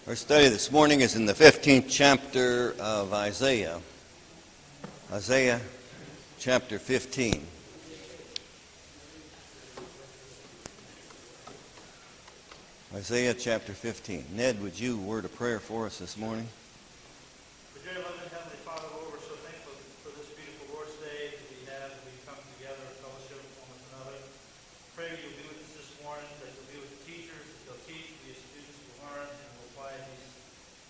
Our study this morning is in the 15th chapter of Isaiah. Isaiah chapter 15. Isaiah chapter 15. Ned, would you word a prayer for us this morning? Dear loving Heavenly Father, Lord, we're so thankful for this beautiful Lord's Day that we have, that we come together in fellowship one with another. Pray you'll be with us this morning, that you'll be with the teachers, that they'll teach, we as students will learn, and we'll apply these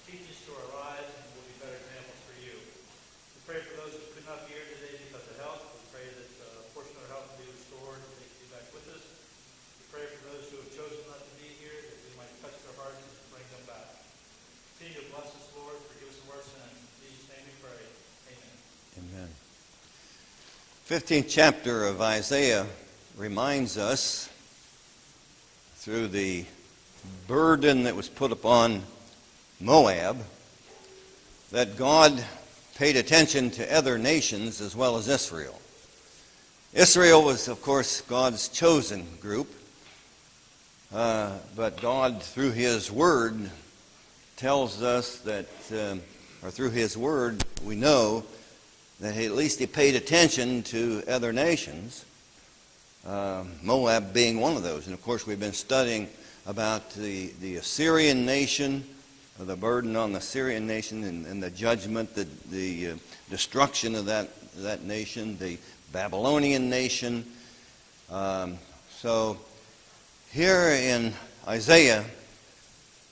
teachings to our lives, and we'll be better examples for you. We pray for those who could not be here today because of health. We pray that a portion of their health will be restored, and they can be back with us. We pray for those who have chosen not to be here, that we might touch their hearts and bring them back. Continue to bless us, Lord. Forgive us of our sins. In Jesus' name we pray. Amen. Amen. 15th chapter of Isaiah reminds us, through the burden that was put upon Moab, that God paid attention to other nations as well as Israel. Israel was, of course, God's chosen group, but God, through His Word, tells us that, or through His Word, we know that at least He paid attention to other nations, Moab being one of those. And of course, we've been studying about the Assyrian nation, the burden on the Assyrian nation, and the judgment, the destruction of that nation, the Babylonian nation. So here in Isaiah,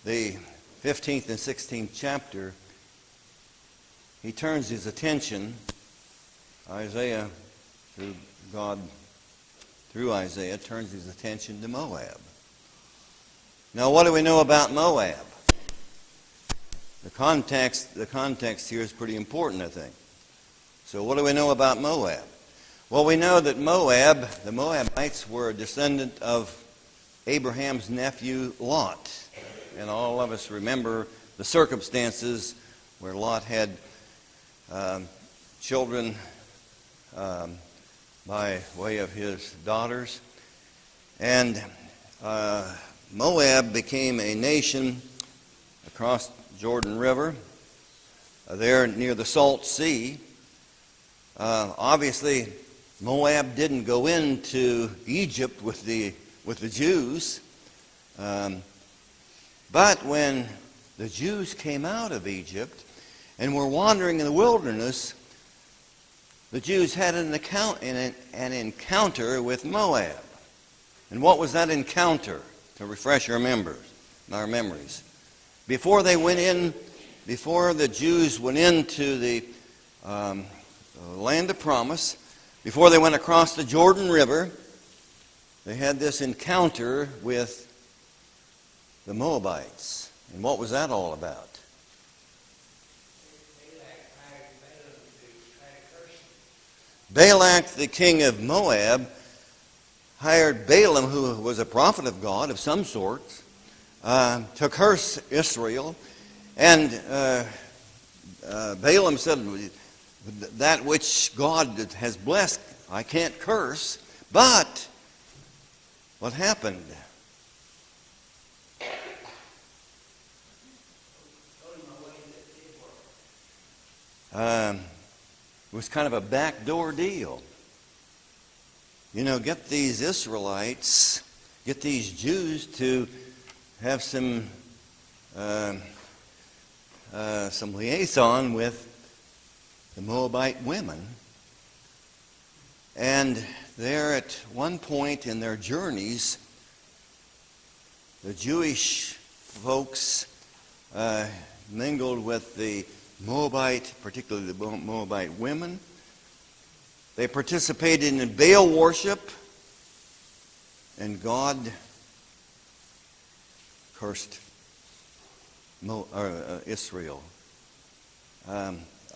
the 15th and 16th chapter, he turns his attention, Isaiah, through God, through Isaiah, turns his attention to Moab. Now, what do we know about Moab? The context here is pretty important, I think. So what do we know about Moab? Well, we know that the Moabites were a descendant of Abraham's nephew Lot. And all of us remember the circumstances where Lot had children by way of his daughters. And Moab became a nation across Jordan River, there near the Salt Sea. Obviously, Moab didn't go into Egypt with the Jews. But when the Jews came out of Egypt and were wandering in the wilderness, the Jews had an encounter with Moab. And what was that encounter? To refresh our memories. Before the Jews went into the land of promise, before they went across the Jordan River, they had this encounter with the Moabites. And what was that all about? Balak, the king of Moab, hired Balaam, who was a prophet of God of some sort, to curse Israel. And Balaam said, that which God has blessed, I can't curse. But what happened? It was kind of a backdoor deal. You know, get these Israelites, get these Jews to have some liaison with the Moabite women. And there at one point in their journeys, the Jewish folks mingled with the Moabite, particularly the Moabite women. They participated in Baal worship, and God cursed Israel. A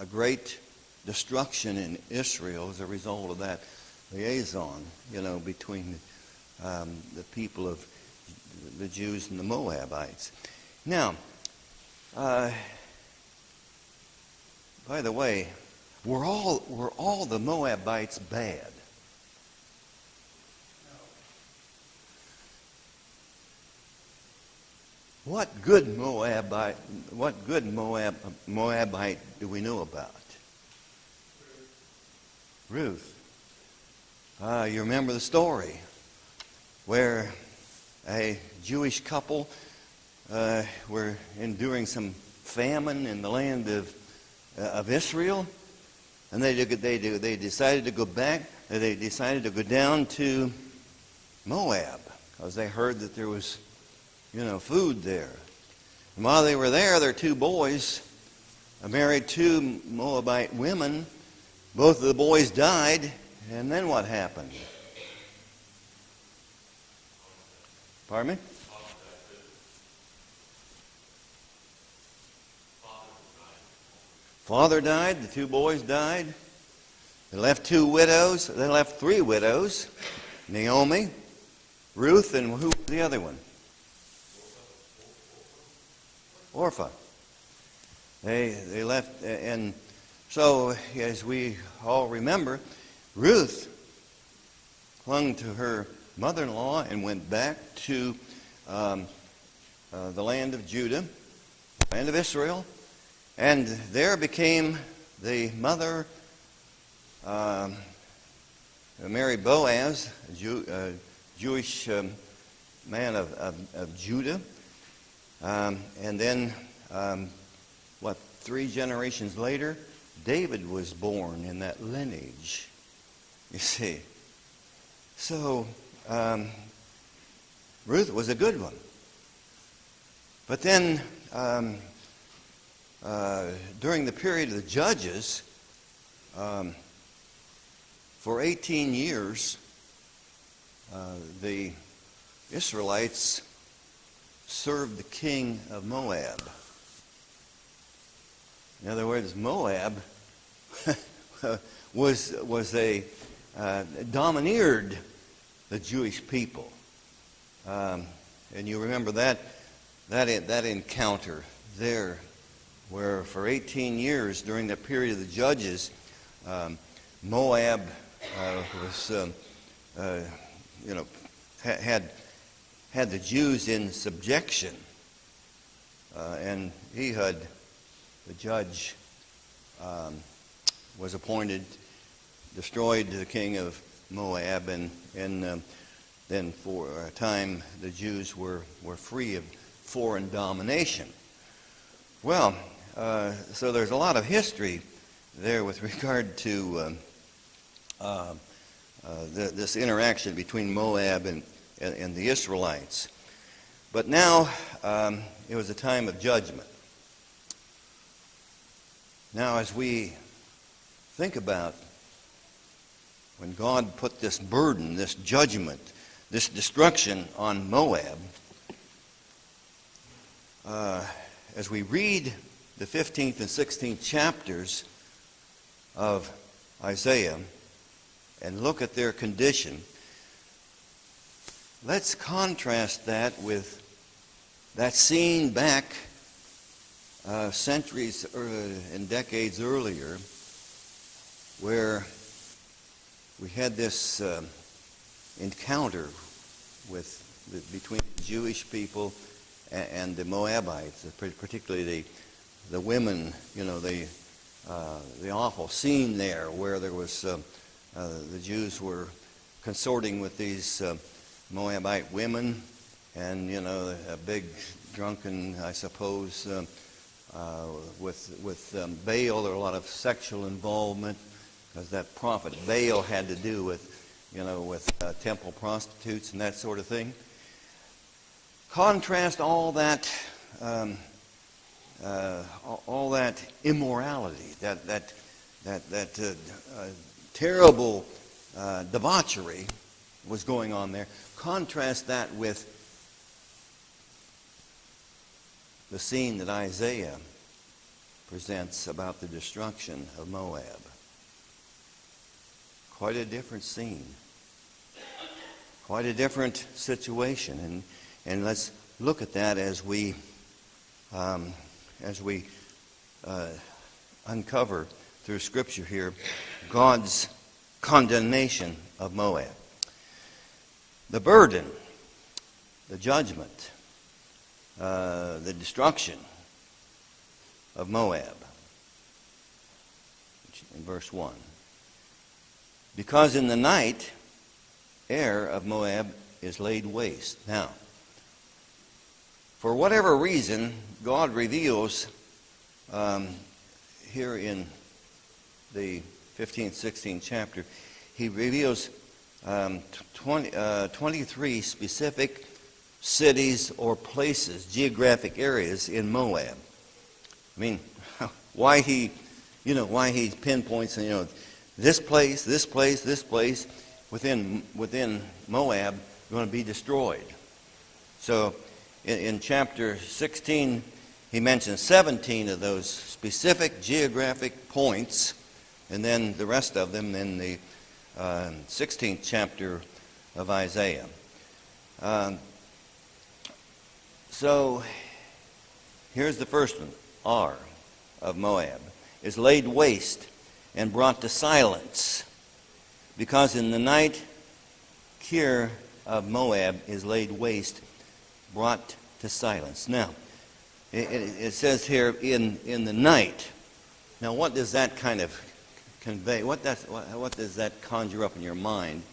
great destruction in Israel as a result of that liaison, between the people of the Jews and the Moabites. Now, by the way, were all the Moabites bad? What good Moabite do we know about? Ruth. You remember the story where a Jewish couple were enduring some famine in the land of Israel, and they decided to go back. They decided to go down to Moab because they heard that there was, food there. And while they were there, their two boys married two Moabite women. Both of the boys died, and then what happened? Pardon me? Father died, the two boys died. They left two widows. They left three widows. Naomi, Ruth, and who was the other one? Orpha. They left, and so as we all remember, Ruth clung to her mother-in-law and went back to the land of Judah, land of Israel, and there became the mother, married Boaz, a Jewish man of Judah, and then 3 generations later, David was born in that lineage, you see. So, Ruth was a good one. But then, during the period of the Judges, for 18 years, the Israelites served the king of Moab. In other words, Moab domineered the Jewish people, and you remember that encounter there, where for 18 years during that period of the Judges, Moab had the Jews in subjection, and Ehud, the judge, was appointed, destroyed the king of Moab, and then for a time the Jews were free of foreign domination. Well, so there's a lot of history there with regard to this interaction between Moab and the Israelites. But now it was a time of judgment. Now, as we think about when God put this burden, this judgment, this destruction on Moab, as we read the 15th and 16th chapters of Isaiah and look at their condition, let's contrast that with that scene back centuries and decades earlier, where we had this encounter between the Jewish people and the Moabites, particularly the women. The awful scene there where there was the Jews were consorting with these Moabite women, and a big drunken, I suppose, with Baal. There were a lot of sexual involvement, because that prophet Baal had to do with temple prostitutes and that sort of thing. Contrast all that immorality, that terrible debauchery was going on there. Contrast that with the scene that Isaiah presents about the destruction of Moab. Quite a different scene. Quite a different situation. And let's look at that as we uncover through Scripture here God's condemnation of Moab. The burden, the judgment the destruction of Moab. In verse 1. Because in the night, Ar of Moab is laid waste. Now, for whatever reason, God reveals here in the 15th, 16th chapter, he reveals 23 specific cities or places, geographic areas in Moab. I mean, why he pinpoints, this place, this place, this place within Moab going to be destroyed. So in chapter 16, he mentions 17 of those specific geographic points, and then the rest of them in the 16th chapter of Isaiah. So here's the first one. Ar of Moab is laid waste and brought to silence, because in the night Kir of Moab is laid waste, brought to silence. Now, it says here in the night. Now, what does that kind of convey? What does that conjure up in your mind?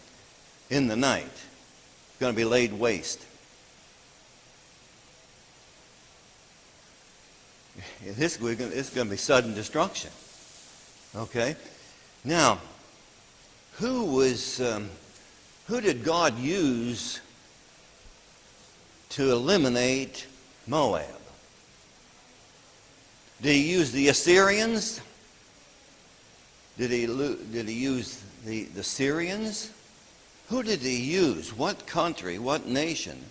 In the night, it's going to be laid waste. It's going to be sudden destruction. Okay? Now, who did God use to eliminate Moab? Did he use the Assyrians? Did he use the Syrians? Who did he use? What country, what nation,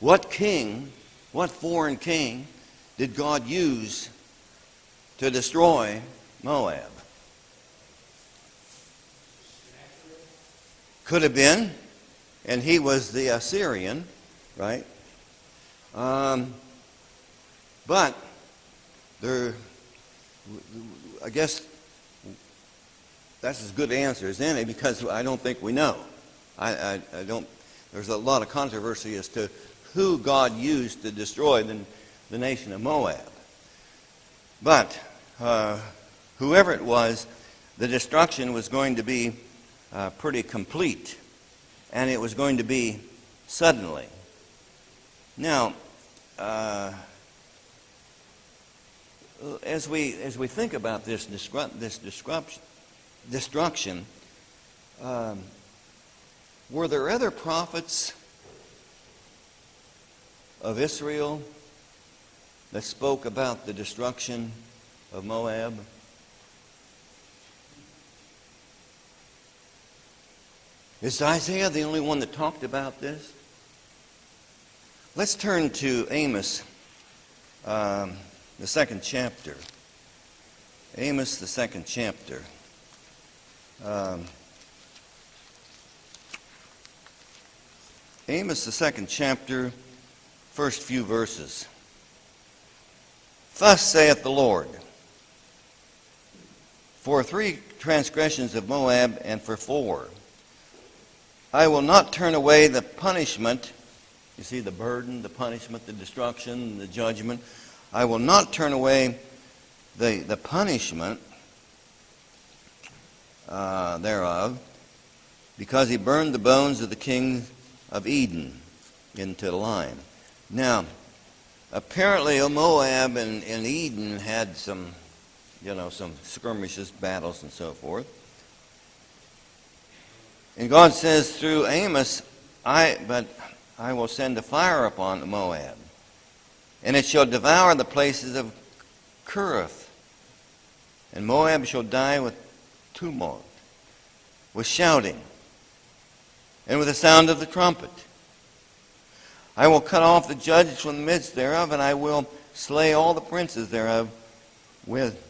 what king, what foreign king did God use to destroy Moab? Could have been, and he was the Assyrian, right? But I guess that's as good an answer as any, because I don't think we know. I don't. There's a lot of controversy as to who God used to destroy the nation of Moab. But whoever it was, the destruction was going to be pretty complete, and it was going to be suddenly. Now, as we think about this destruction, were there other prophets of Israel that spoke about the destruction of Moab? Is Isaiah the only one that talked about this? Let's turn to Amos, the second chapter. Amos, the second chapter. Amos, the second chapter, first few verses. Thus saith the Lord, for 3 transgressions of Moab, and for 4, I will not turn away the punishment. You see, the burden, the punishment, the destruction, the judgment. I will not turn away the punishment thereof, because he burned the bones of the king of Eden into lime. Now, apparently Moab and Eden had some skirmishes, battles, and so forth. And God says through Amos, I will send a fire upon Moab, and it shall devour the places of Kerith, and Moab shall die with tumult, with shouting, and with the sound of the trumpet. I will cut off the judges from the midst thereof, and I will slay all the princes thereof with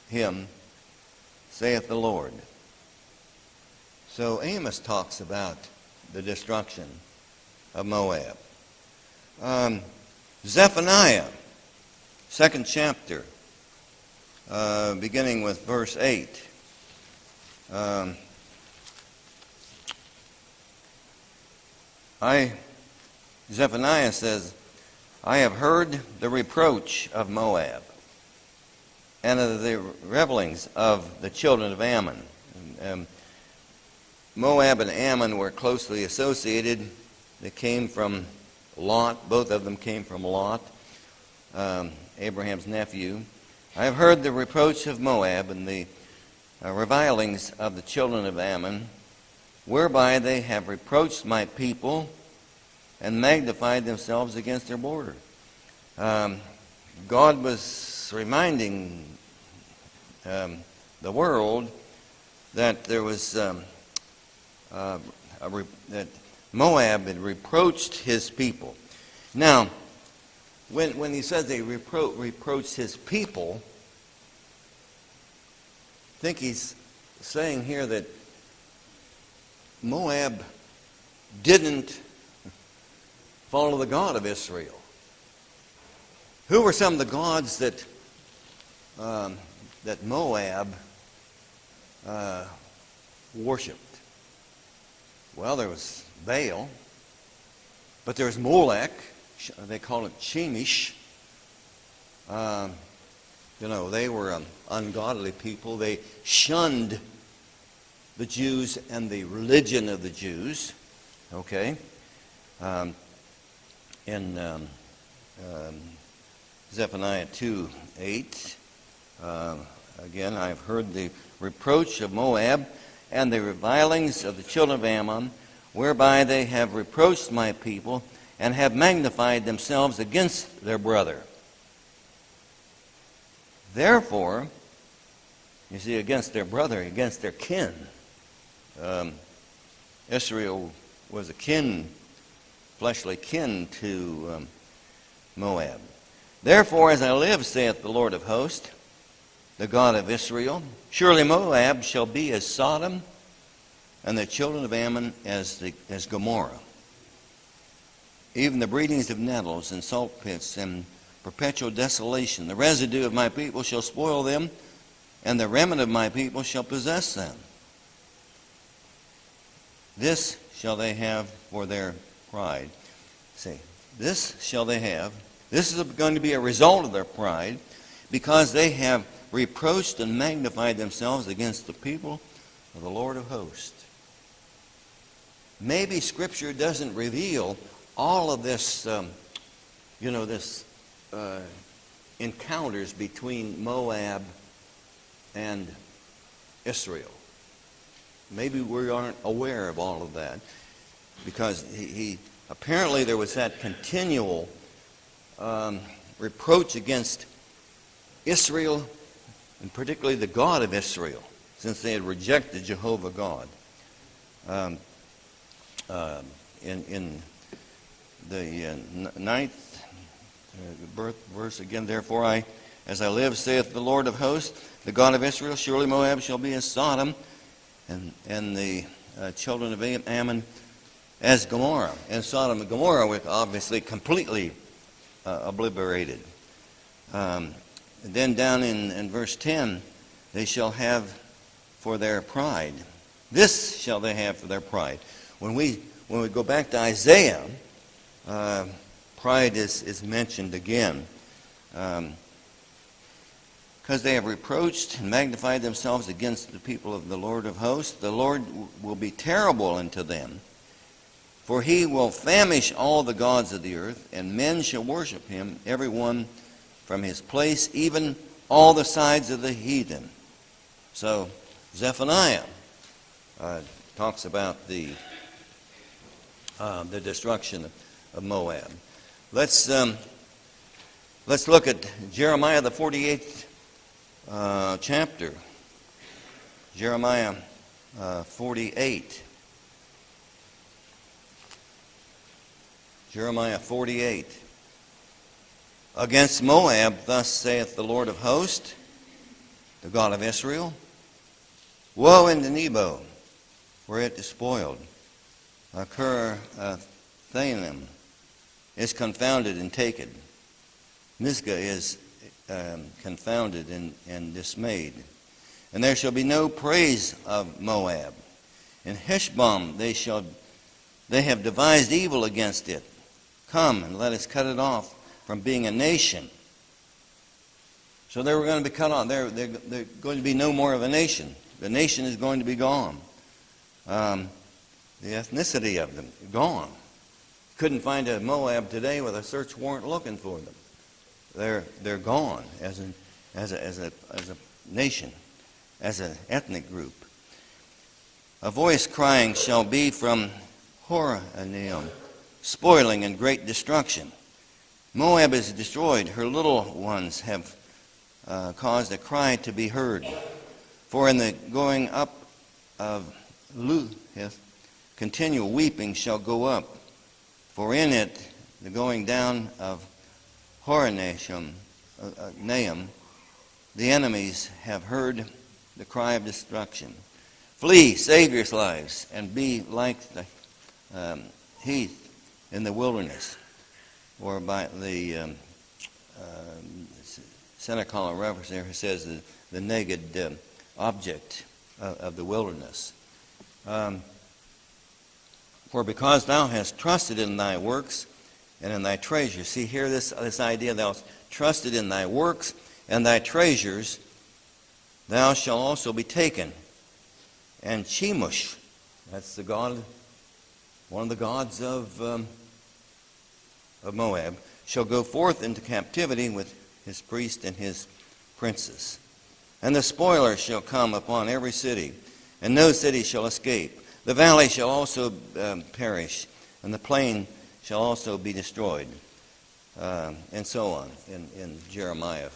him, saith the Lord. So Amos talks about the destruction of Moab. Zephaniah, second chapter, beginning with verse 8. Zephaniah says, I have heard the reproach of Moab, and of the revelings of the children of Ammon. Moab and Ammon were closely associated. They came from Lot. Both of them came from Lot, Abraham's nephew. I have heard the reproach of Moab and the revilings of the children of Ammon, whereby they have reproached my people and magnified themselves against their border. God was reminding the world that there was that Moab had reproached his people. Now, when he says they reproached his people, I think he's saying here that Moab didn't follow the God of Israel. Who were some of the gods that Moab worshipped? Well, there was Baal, but there was Molech. They call it Shemish. They were ungodly people. They shunned the Jews and the religion of the Jews. Okay? In Zephaniah 2:8, again, I've heard the reproach of Moab and the revilings of the children of Ammon, whereby they have reproached my people and have magnified themselves against their brother. Therefore, you see, against their brother, against their kin. Israel was a fleshly kin to Moab. Therefore, as I live, saith the Lord of hosts, the God of Israel, surely Moab shall be as Sodom, and the children of Ammon as Gomorrah. Even the breedings of nettles and salt pits and perpetual desolation, the residue of my people shall spoil them, and the remnant of my people shall possess them. This shall they have for their pride. See, this shall they have. This is going to be a result of their pride, because they have reproached and magnified themselves against the people of the Lord of hosts. Maybe Scripture doesn't reveal all of this, encounters between Moab and Israel. Maybe we aren't aware of all of that, because he apparently there was that continual reproach against Israel, and particularly the God of Israel, since they had rejected Jehovah God. In the ninth verse again, therefore as I live, saith the Lord of hosts, the God of Israel, surely Moab shall be as Sodom, and the children of Ammon as Gomorrah. And Sodom and Gomorrah were obviously completely obliterated. Then down in verse 10, they shall have for their pride. This shall they have for their pride. When we go back to Isaiah, pride is mentioned again. Because they have reproached and magnified themselves against the people of the Lord of hosts, the Lord will be terrible unto them. For he will famish all the gods of the earth, and men shall worship him, every one from his place, even all the sides of the heathen. So Zephaniah talks about the destruction of Moab. Let's look at Jeremiah the 48th chapter. Jeremiah 48. Jeremiah 48. Against Moab, thus saith the Lord of hosts, the God of Israel, woe unto Nebo, for it is spoiled. Thanim is confounded and taken. Mizgah is confounded and dismayed. And there shall be no praise of Moab. In Heshbon they have devised evil against it. Come and let us cut it off from being a nation. So they were going to be cut off. They're going to be no more of a nation. The nation is going to be gone. The ethnicity of them, gone. Couldn't find a Moab today with a search warrant looking for them. They're gone as a nation, as an ethnic group. A voice crying shall be from Horonaim, spoiling and great destruction. Moab is destroyed. Her little ones have caused a cry to be heard. For in the going up of Luhith, continual weeping shall go up. For in it, the going down of Horonaim, the enemies have heard the cry of destruction. Flee, save your lives, and be like the heath in the wilderness. Or by the Seneca reference there, it says the naked object of the wilderness. For because thou hast trusted in thy works and in thy treasures. See here this idea, thou hast trusted in thy works and thy treasures, thou shalt also be taken. And Chemosh, that's the god, one of the gods of Moab, shall go forth into captivity with his priest and his princes. And the spoiler shall come upon every city, and no city shall escape. The valley shall also perish, and the plain shall also be destroyed. And so on in Jeremiah.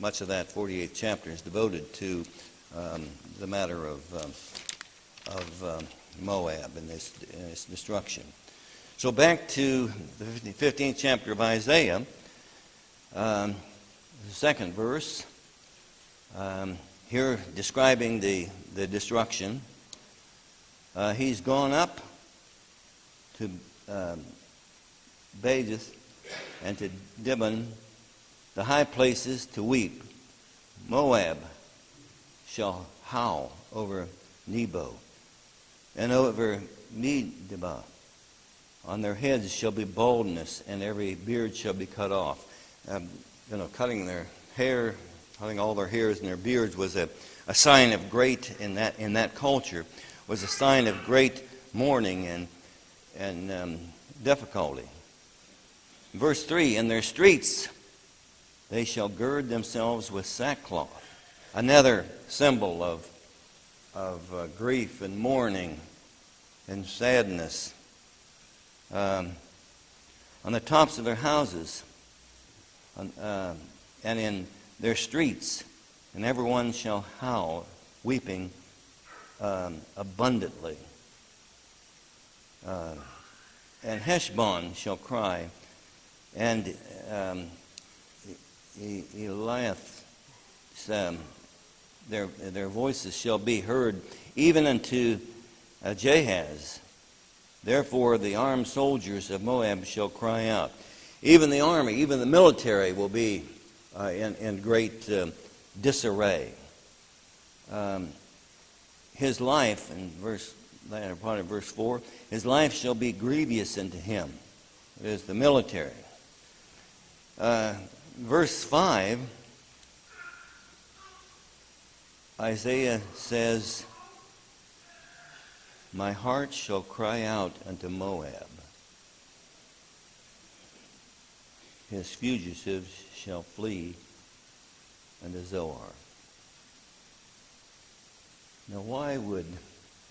Much of that 48th chapter is devoted to the matter of Moab and its destruction. So back to the 15th chapter of Isaiah, the second verse, here describing the destruction. He's gone up to Bajith and to Dibon, the high places, to weep. Moab shall howl over Nebo, and over Medeba. On their heads shall be baldness, and every beard shall be cut off. Cutting their hair, cutting all their hairs and their beards was a sign of great, in that culture, was a sign of great mourning and difficulty. Verse 3, in their streets they shall gird themselves with sackcloth. Another symbol of grief and mourning and sadness. On the tops of their houses and in their streets, and everyone shall howl, weeping abundantly. And Heshbon shall cry, and Eliath, their voices shall be heard, even unto Jahaz. Therefore the armed soldiers of Moab shall cry out. Even the army, even the military will be in great disarray. His life, in latter part of verse 4, his life shall be grievous unto him. It is the military. Verse 5, Isaiah says, my heart shall cry out unto Moab. His fugitives shall flee unto Zoar. Now, why would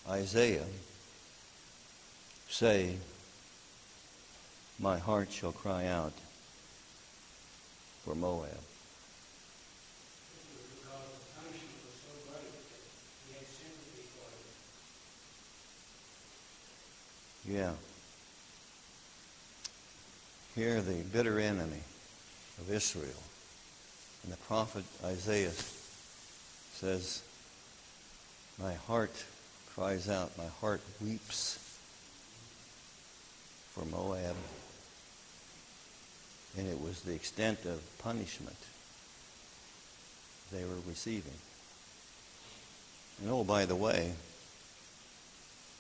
Isaiah say, my heart shall cry out for Moab? Yeah. Here, the bitter enemy of Israel. And the prophet Isaiah says, my heart cries out, my heart weeps for Moab. And it was the extent of punishment they were receiving. And oh, by the way,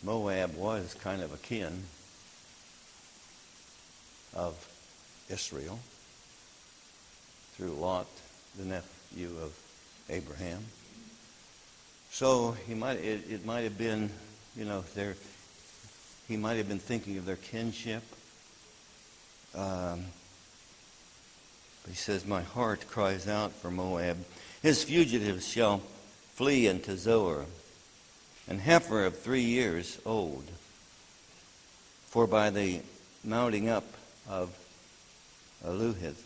Moab was kind of a kin of Israel through Lot, the nephew of Abraham. So it might have been, he might have been thinking of their kinship. He says, my heart cries out for Moab. His fugitives shall flee into Zoar, an heifer of 3 years old. For by the mounting up of Aluhith,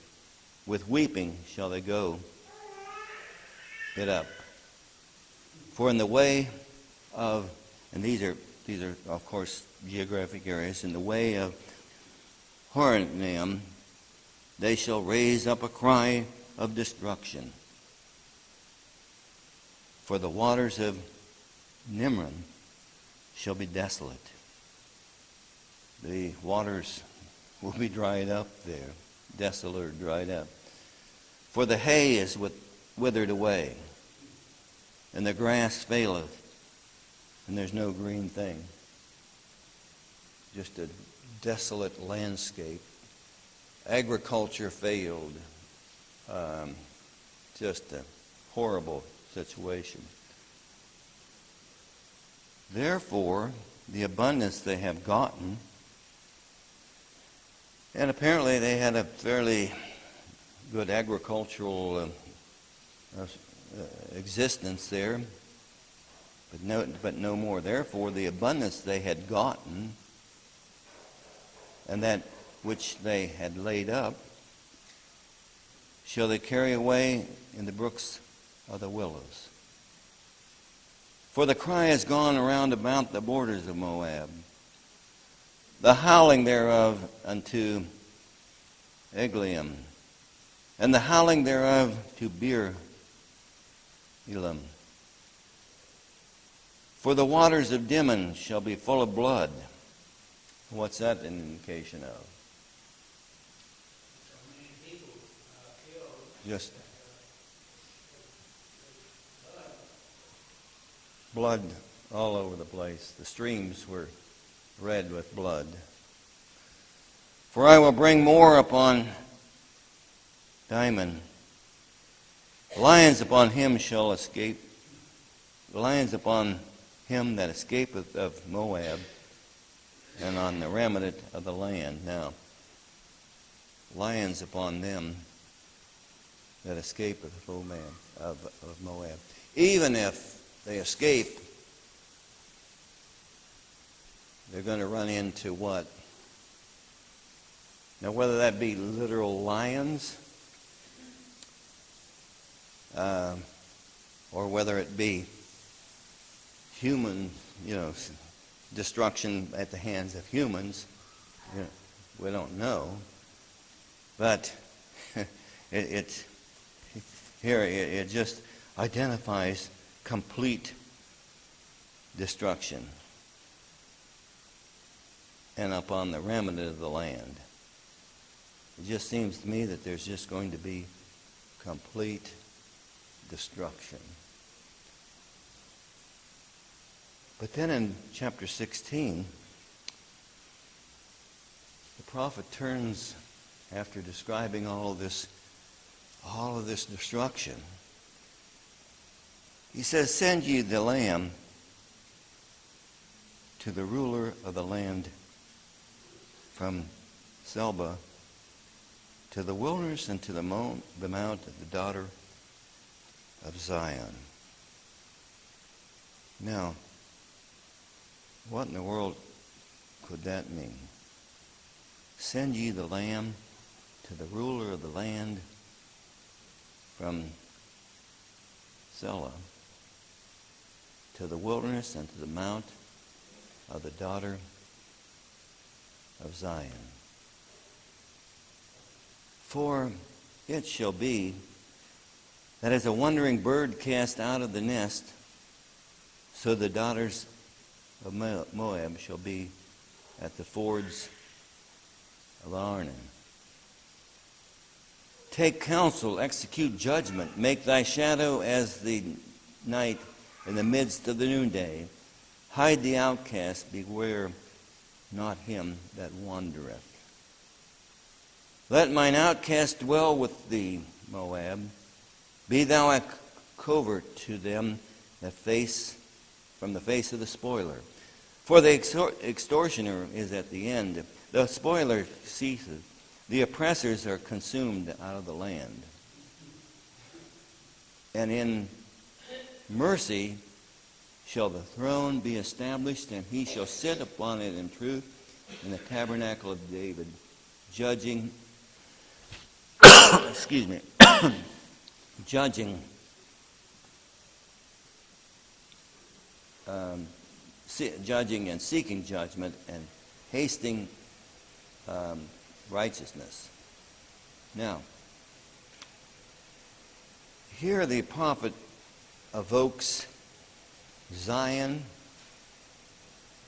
with weeping shall they go it up. For in the way of, and these are of course geographic areas, in the way of Horonaim, they shall raise up a cry of destruction. For the waters of Nimrim shall be desolate. The waters will be dried up there, desolate or dried up. For the hay is withered away, and the grass faileth, and there's no green thing. Just a desolate landscape. Agriculture failed. Just a horrible situation. Therefore, the abundance they have gotten, and apparently they had a fairly good agricultural existence there, but no more. Therefore, the abundance they had gotten, and that which they had laid up, shall they carry away in the brooks of the willows. For the cry has gone around about the borders of Moab, the howling thereof unto Eglaim, and the howling thereof to Beer Elam. For the waters of Dimon shall be full of blood. What's that an indication of? Just blood all over the place. The streams were red with blood. For I will bring more upon Dimon. Lions upon him shall escape. Lions upon him that escapeth of Moab, and on the remnant of the land. Now, lions upon them that escapeth of Moab. Even if they escape, they're going to run into what? Now, whether that be literal lions, or whether it be human, destruction at the hands of humans, we don't know. But it just identifies complete destruction and upon the remnant of the land. It just seems to me that there's just going to be complete destruction. But then in chapter 16, the prophet turns, after describing all of this destruction, he says, send ye the lamb to the ruler of the land from Selba to the wilderness and to the mount of the daughter of Zion. Now, what in the world could that mean? Send ye the lamb to the ruler of the land from Selah to the wilderness and to the mount of the daughter of Zion. For it shall be that as a wandering bird cast out of the nest, so the daughters of Moab shall be at the fords of Arnon. Take counsel, execute judgment, make thy shadow as the night in the midst of the noonday. Hide the outcast, beware not him that wandereth. Let mine outcast dwell with thee, Moab. Be thou a covert to them that face from the face of the spoiler. For the extortioner is at the end. The spoiler ceases. The oppressors are consumed out of the land. And in mercy shall the throne be established, and he shall sit upon it in truth in the tabernacle of David, judging, excuse me, judging, judging and seeking judgment and hasting righteousness. Now, here the prophet evokes Zion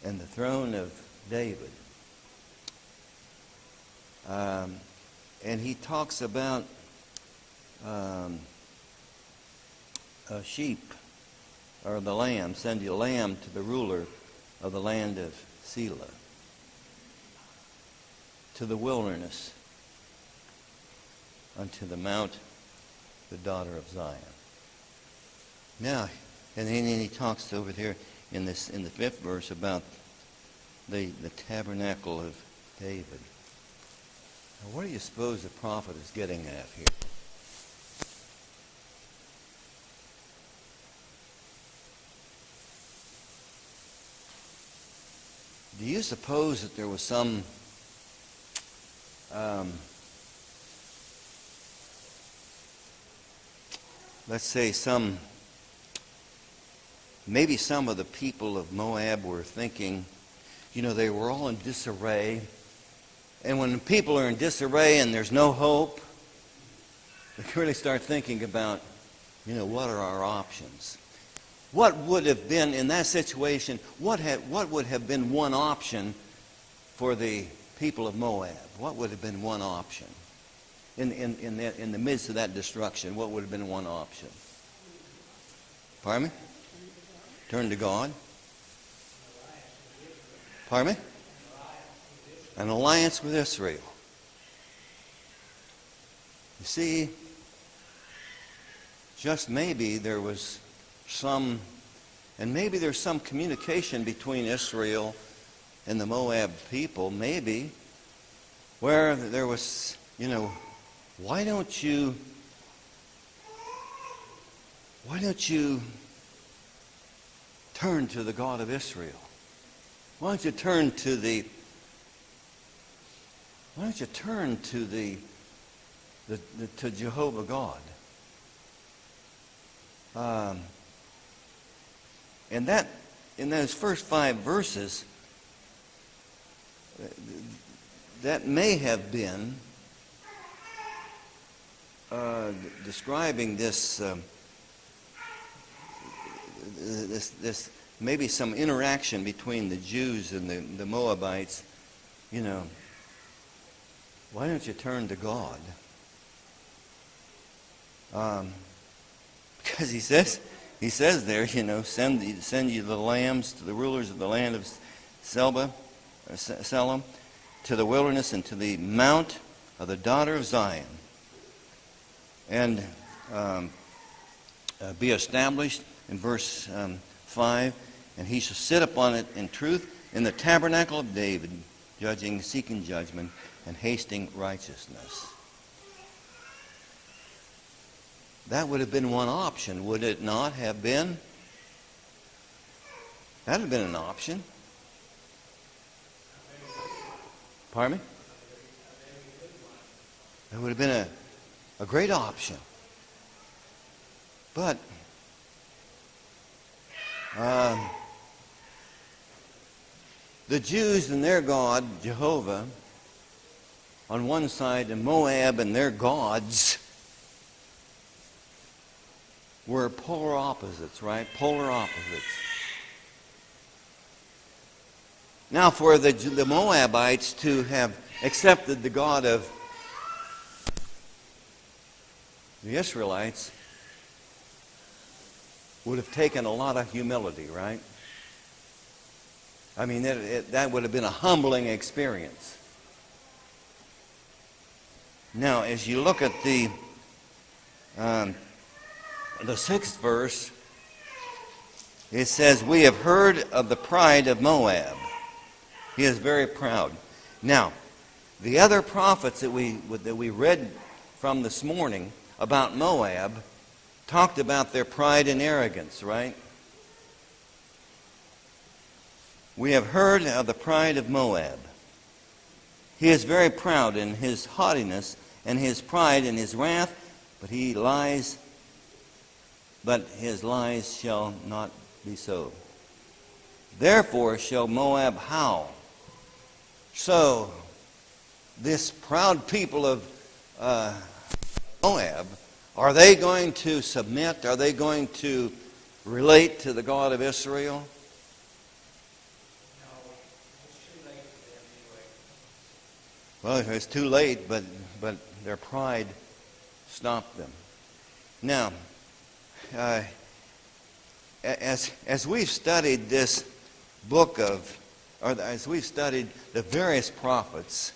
and the throne of David. And he talks about a sheep, or the lamb. Send your lamb to the ruler of the land of Selah, to the wilderness, unto the mount, the daughter of Zion. Now, and then he talks over here in the 5th verse about the tabernacle of David. Now, what do you suppose the prophet is getting at here? Do you suppose that there was some let's say maybe some of the people of Moab were thinking, they were all in disarray. And when people are in disarray and there's no hope, they can really start thinking about, what are our options? What would have been, in that situation, what would have been one option for the people of Moab? What would have been one option? In the midst of that destruction, what would have been one option? Pardon me? Turn to God. Pardon me? An alliance with Israel. You see, just maybe there was some, and maybe there's some communication between Israel and the Moab people, maybe, where there was, why don't you turn to the God of Israel? Why don't you turn to to Jehovah God? And that, in those first 5 verses, that may have been describing this maybe some interaction between the Jews and the Moabites. Why don't you turn to God? Because he says there, send you the lambs to the rulers of the land of Selam, to the wilderness and to the mount of the daughter of Zion, and be established in verse 5, and he shall sit upon it in truth in the tabernacle of David, judging, seeking judgment, and hasting righteousness. That would have been one option, would it not have been? That would have been an option. Pardon me? That would have been a great option. But the Jews and their God, Jehovah, on one side, and Moab and their gods were polar opposites, right? Polar opposites. Now, for the Moabites to have accepted the God of the Israelites would have taken a lot of humility, right? I mean, that would have been a humbling experience. Now, as you look at the 6th verse, it says, "We have heard of the pride of Moab. He is very proud." Now, the other prophets that we read from this morning about Moab talked about their pride and arrogance, right? We have heard of the pride of Moab. He is very proud in his haughtiness and his pride and his wrath, but his lies shall not be so. Therefore shall Moab howl. So, this proud people of Moab, are they going to submit? Are they going to relate to the God of Israel? Well, it's too late, but their pride stopped them. Now, as we've studied this book as we've studied the various prophets,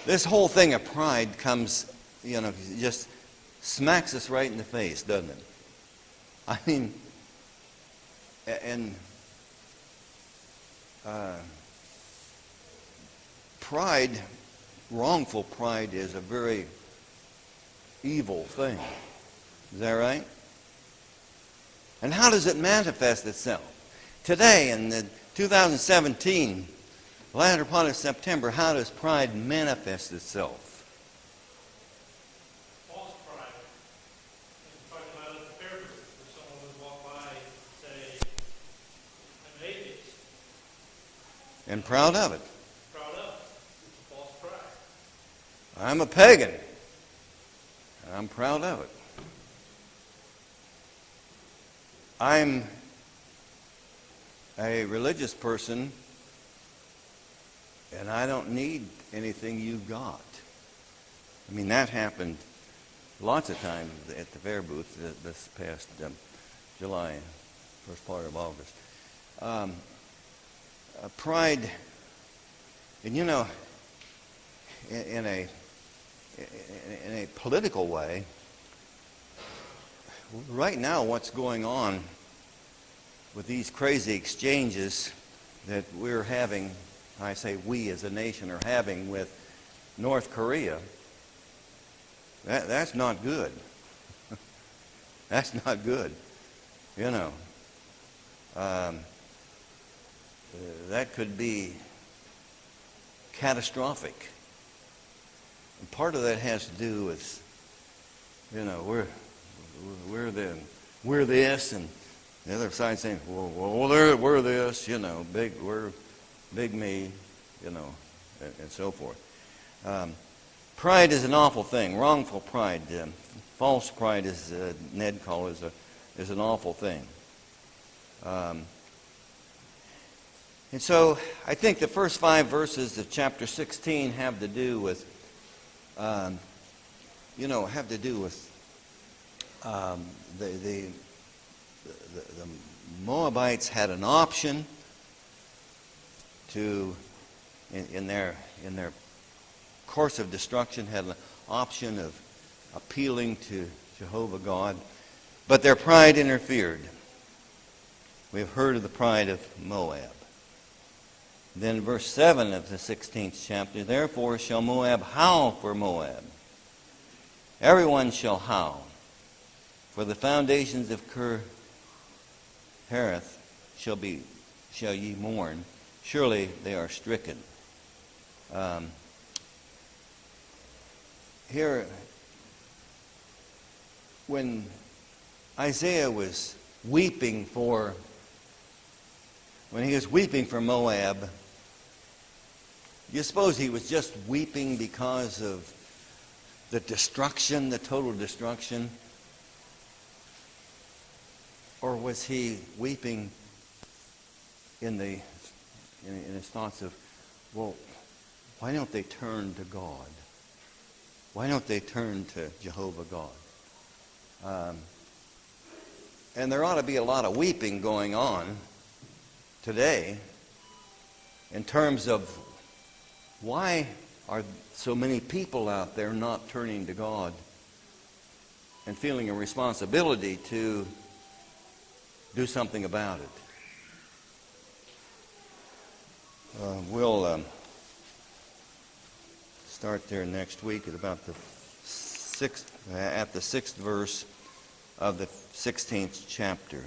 this whole thing of pride comes, just smacks us right in the face, doesn't it? I mean, and pride, wrongful pride, is a very evil thing. Is that right? And how does it manifest itself? Today, in the 2017, latter part of September, how does pride manifest itself? False pride. We talked about it at the fair group, where someone would walk by and say, "I'm an atheist." And proud of it. Proud of it. It's false pride. I'm a pagan. I'm proud of it. I'm a religious person, and I don't need anything you've got. I mean, that happened lots of times at the fair booth this past July, first part of August. Pride, and in a political way, right now what's going on with these crazy exchanges that we're having, I say we as a nation are having with North Korea, that's not good. That's not good. That could be catastrophic. And part of that has to do with, we're this, and the other side saying, well, we're this, we're big me, and so forth. Pride is an awful thing. Wrongful pride, false pride, as Ned calls it, is an awful thing. And so I think the first 5 verses of chapter 16 have to do with, the Moabites had an option to, in their course of destruction, had an option of appealing to Jehovah God, but their pride interfered. We have heard of the pride of Moab. Then verse 7 of the 16th chapter, "Therefore shall Moab howl for Moab. Everyone shall howl. For the foundations of Hareth shall ye mourn. Surely they are stricken." Here, when Isaiah was weeping for Moab, you suppose he was just weeping because of the destruction, the total destruction? Or was he weeping in his thoughts of, well, why don't they turn to God? Why don't they turn to Jehovah God? And there ought to be a lot of weeping going on today in terms of why are so many people out there not turning to God and feeling a responsibility to do something about it. We'll start there next week at about the sixth verse of the 16th chapter.